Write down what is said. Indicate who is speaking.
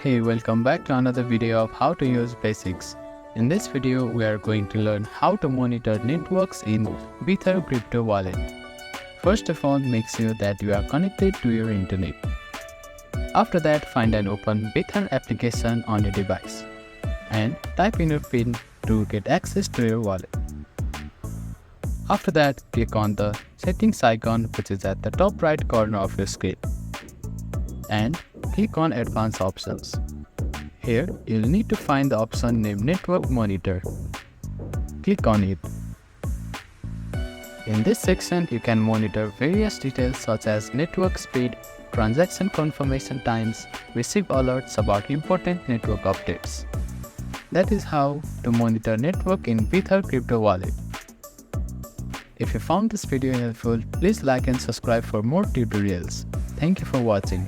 Speaker 1: Hey, welcome back to another video of how to use basics. In this video, we are going to learn how to monitor networks in Bither Crypto Wallet. First of all, make sure that you are connected to your internet. After that, find and open Bither application on your device and type in your PIN to get access to your wallet. After that, click on the settings icon which is at the top right corner of your screen and click on Advanced Options. Here, you'll need to find the option named Network Monitor. Click on it. In this section, you can monitor various details such as network speed, transaction confirmation times, receive alerts about important network updates. That is how to monitor network in Bither Crypto Wallet. If you found this video helpful, please like and subscribe for more tutorials. Thank you for watching.